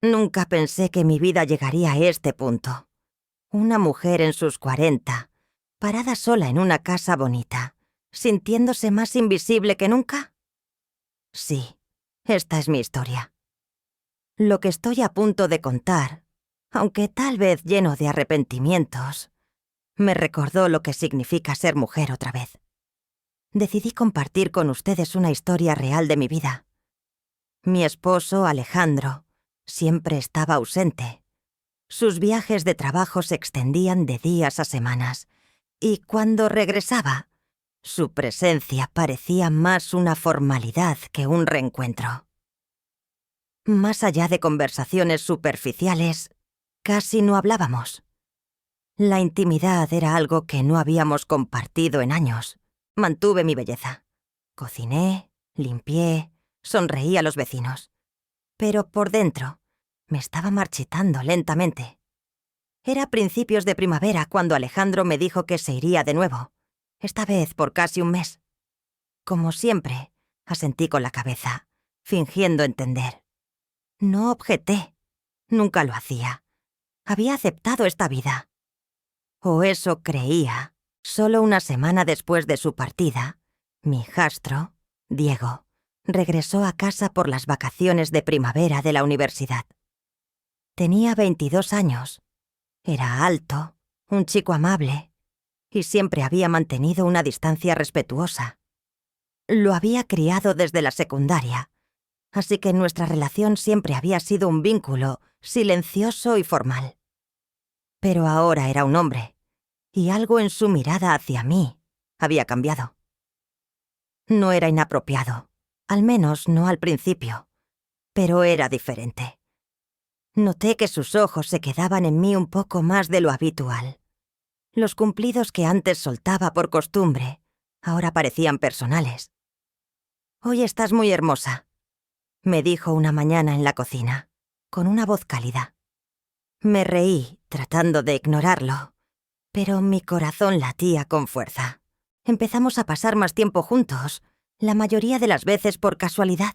Nunca pensé que mi vida llegaría a este punto. Una mujer en sus 40, parada sola en una casa bonita, sintiéndose más invisible que nunca. Sí, esta es mi historia. Lo que estoy a punto de contar, aunque tal vez lleno de arrepentimientos, me recordó lo que significa ser mujer otra vez. Decidí compartir con ustedes una historia real de mi vida. Mi esposo, Alejandro, siempre estaba ausente. Sus viajes de trabajo se extendían de días a semanas, y cuando regresaba, su presencia parecía más una formalidad que un reencuentro. Más allá de conversaciones superficiales, casi no hablábamos. La intimidad era algo que no habíamos compartido en años. Mantuve mi belleza. Cociné, limpié, sonreí a los vecinos. Pero por dentro, me estaba marchitando lentamente. Era principios de primavera cuando Alejandro me dijo que se iría de nuevo, esta vez por casi un mes. Como siempre, asentí con la cabeza, fingiendo entender. No objeté. Nunca lo hacía. Había aceptado esta vida. O eso creía. Solo una semana después de su partida, mi hijastro, Diego, regresó a casa por las vacaciones de primavera de la universidad. Tenía 22 años. Era alto, un chico amable, y siempre había mantenido una distancia respetuosa. Lo había criado desde la secundaria, así que nuestra relación siempre había sido un vínculo silencioso y formal. Pero ahora era un hombre, y algo en su mirada hacia mí había cambiado. No era inapropiado, al menos no al principio, pero era diferente. Noté que sus ojos se quedaban en mí un poco más de lo habitual. Los cumplidos que antes soltaba por costumbre, ahora parecían personales. «Hoy estás muy hermosa», me dijo una mañana en la cocina, con una voz cálida. Me reí, tratando de ignorarlo, pero mi corazón latía con fuerza. Empezamos a pasar más tiempo juntos, la mayoría de las veces por casualidad.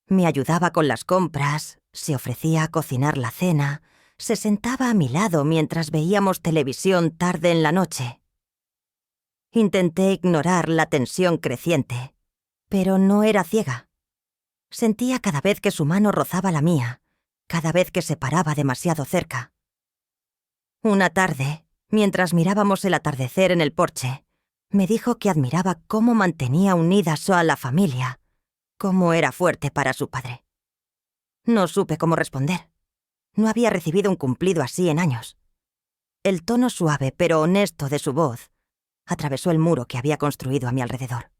Me ayudaba con las compras, se ofrecía a cocinar la cena, se sentaba a mi lado mientras veíamos televisión tarde en la noche. Intenté ignorar la tensión creciente, pero no era ciega. Sentía cada vez que su mano rozaba la mía, cada vez que se paraba demasiado cerca. Una tarde, mientras mirábamos el atardecer en el porche, me dijo que admiraba cómo mantenía unida a la familia, cómo era fuerte para su padre. No supe cómo responder. No había recibido un cumplido así en años. El tono suave pero honesto de su voz atravesó el muro que había construido a mi alrededor.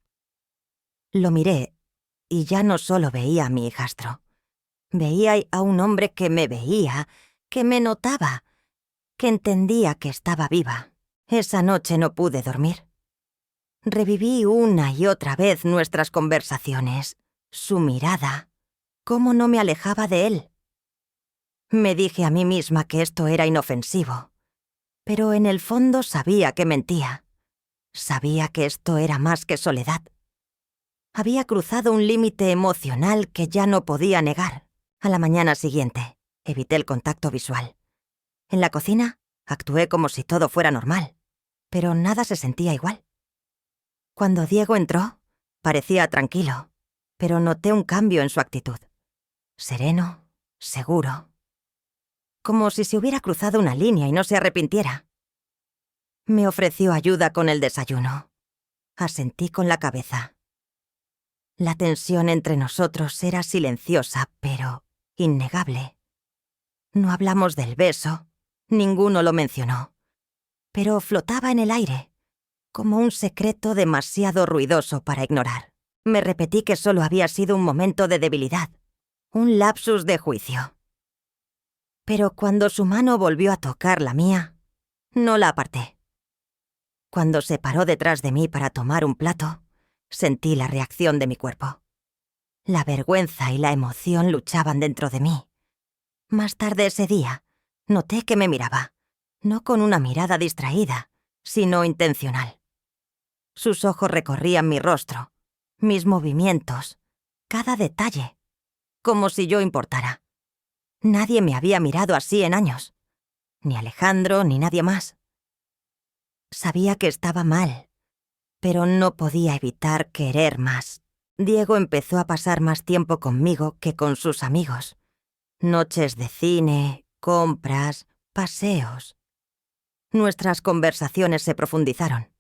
Lo miré y ya no solo veía a mi hijastro. Veía a un hombre que me veía, que me notaba, que entendía que estaba viva. Esa noche no pude dormir. Reviví una y otra vez nuestras conversaciones, su mirada, cómo no me alejaba de él. Me dije a mí misma que esto era inofensivo, pero en el fondo sabía que mentía. Sabía que esto era más que soledad. Había cruzado un límite emocional que ya no podía negar. A la mañana siguiente, evité el contacto visual. En la cocina, actué como si todo fuera normal, pero nada se sentía igual. Cuando Diego entró, parecía tranquilo, pero noté un cambio en su actitud. Sereno, seguro. Como si se hubiera cruzado una línea y no se arrepintiera. Me ofreció ayuda con el desayuno. Asentí con la cabeza. La tensión entre nosotros era silenciosa, pero innegable. No hablamos del beso, ninguno lo mencionó, pero flotaba en el aire, como un secreto demasiado ruidoso para ignorar. Me repetí que solo había sido un momento de debilidad, un lapsus de juicio. Pero cuando su mano volvió a tocar la mía, no la aparté. Cuando se paró detrás de mí para tomar un plato, sentí la reacción de mi cuerpo. La vergüenza y la emoción luchaban dentro de mí. Más tarde ese día, noté que me miraba, no con una mirada distraída, sino intencional. Sus ojos recorrían mi rostro, mis movimientos, cada detalle, como si yo importara. Nadie me había mirado así en años. Ni Alejandro, ni nadie más. Sabía que estaba mal, pero no podía evitar querer más. Diego empezó a pasar más tiempo conmigo que con sus amigos. Noches de cine, compras, paseos. Nuestras conversaciones se profundizaron.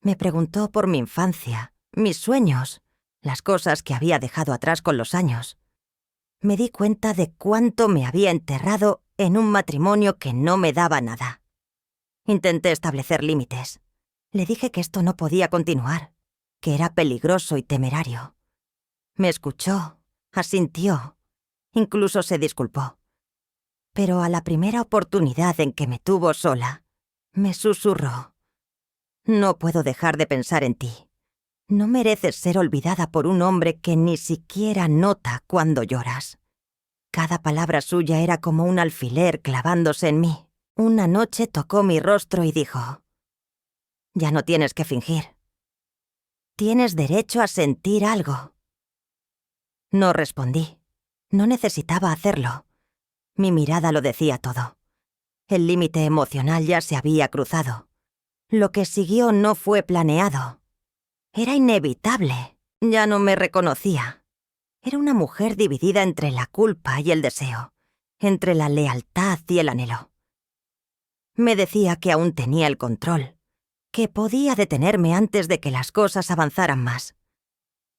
Me preguntó por mi infancia, mis sueños, las cosas que había dejado atrás con los años. Me di cuenta de cuánto me había enterrado en un matrimonio que no me daba nada. Intenté establecer límites. Le dije que esto no podía continuar, que era peligroso y temerario. Me escuchó, asintió, incluso se disculpó. Pero a la primera oportunidad en que me tuvo sola, me susurró: «No puedo dejar de pensar en ti. No mereces ser olvidada por un hombre que ni siquiera nota cuando lloras». Cada palabra suya era como un alfiler clavándose en mí. Una noche tocó mi rostro y dijo: «Ya no tienes que fingir. Tienes derecho a sentir algo». No respondí. No necesitaba hacerlo. Mi mirada lo decía todo. El límite emocional ya se había cruzado. Lo que siguió no fue planeado. Era inevitable. Ya no me reconocía. Era una mujer dividida entre la culpa y el deseo, entre la lealtad y el anhelo. Me decía que aún tenía el control, que podía detenerme antes de que las cosas avanzaran más.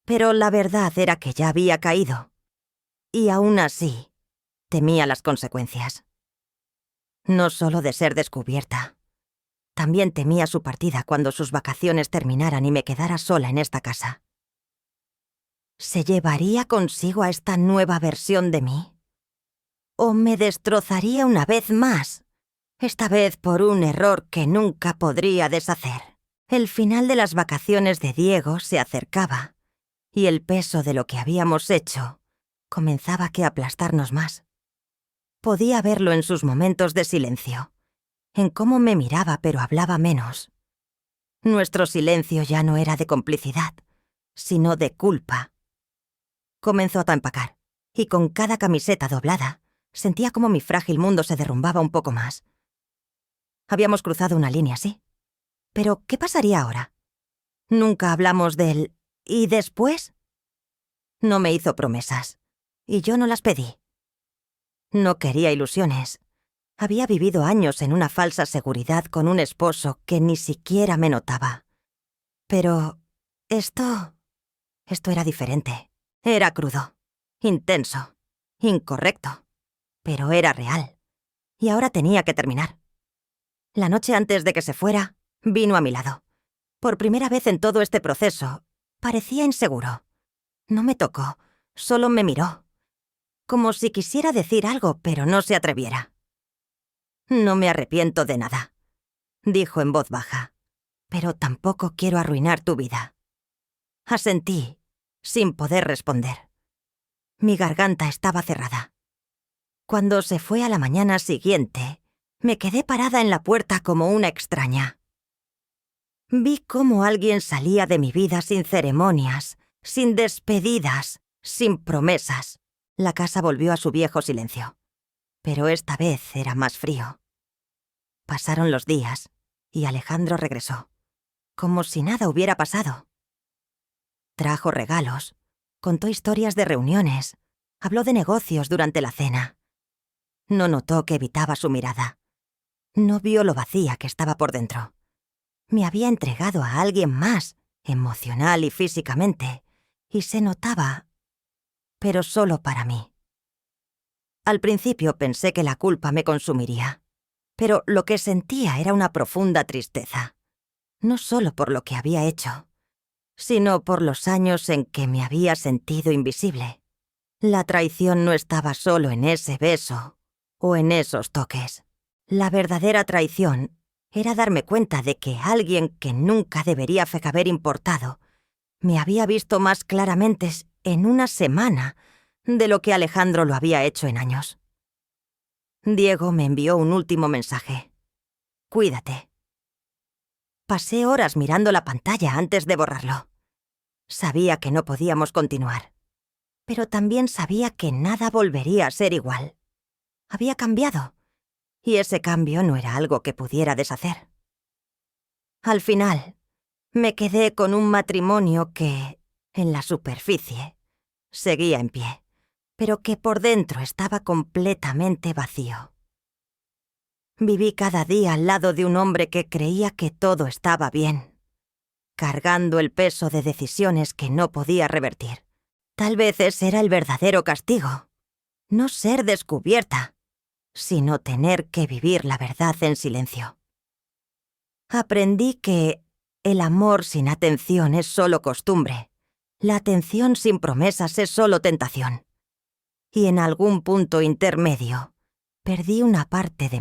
Pero la verdad era que ya había caído. Y aún así, temía las consecuencias. No solo de ser descubierta. También temía su partida cuando sus vacaciones terminaran y me quedara sola en esta casa. ¿Se llevaría consigo a esta nueva versión de mí? ¿O me destrozaría una vez más? Esta vez por un error que nunca podría deshacer. El final de las vacaciones de Diego se acercaba, y el peso de lo que habíamos hecho comenzaba a aplastarnos más. Podía verlo en sus momentos de silencio, en cómo me miraba pero hablaba menos. Nuestro silencio ya no era de complicidad, sino de culpa. Comenzó a empacar, y con cada camiseta doblada, sentía como mi frágil mundo se derrumbaba un poco más. Habíamos cruzado una línea, sí. Pero, ¿qué pasaría ahora? Nunca hablamos del «¿y después?» No me hizo promesas, y yo no las pedí. No quería ilusiones. Había vivido años en una falsa seguridad con un esposo que ni siquiera me notaba. Pero esto era diferente. Era crudo, intenso, incorrecto. Pero era real. Y ahora tenía que terminar. La noche antes de que se fuera, vino a mi lado. Por primera vez en todo este proceso, parecía inseguro. No me tocó, solo me miró. Como si quisiera decir algo, pero no se atreviera. «No me arrepiento de nada», dijo en voz baja. «Pero tampoco quiero arruinar tu vida». Asentí, sin poder responder. Mi garganta estaba cerrada. Cuando se fue a la mañana siguiente, me quedé parada en la puerta como una extraña. Vi cómo alguien salía de mi vida sin ceremonias, sin despedidas, sin promesas. La casa volvió a su viejo silencio. Pero esta vez era más frío. Pasaron los días, y Alejandro regresó, como si nada hubiera pasado. Trajo regalos, contó historias de reuniones, habló de negocios durante la cena. No notó que evitaba su mirada. No vio lo vacía que estaba por dentro. Me había entregado a alguien más, emocional y físicamente, y se notaba, pero solo para mí. Al principio pensé que la culpa me consumiría, pero lo que sentía era una profunda tristeza, no solo por lo que había hecho, sino por los años en que me había sentido invisible. La traición no estaba solo en ese beso o en esos toques. La verdadera traición era darme cuenta de que alguien que nunca debería haber importado me había visto más claramente en una semana de lo que Alejandro lo había hecho en años. Diego me envió un último mensaje: «Cuídate». Pasé horas mirando la pantalla antes de borrarlo. Sabía que no podíamos continuar. pero también sabía que nada volvería a ser igual. Había cambiado, y ese cambio no era algo que pudiera deshacer. Al final, me quedé con un matrimonio que, en la superficie, seguía en pie, pero que por dentro estaba completamente vacío. Viví cada día al lado de un hombre que creía que todo estaba bien, cargando el peso de decisiones que no podía revertir. Tal vez ese era el verdadero castigo. No ser descubierta, sino tener que vivir la verdad en silencio. Aprendí que el amor sin atención es solo costumbre. La atención sin promesas es solo tentación. Y en algún punto intermedio, perdí una parte de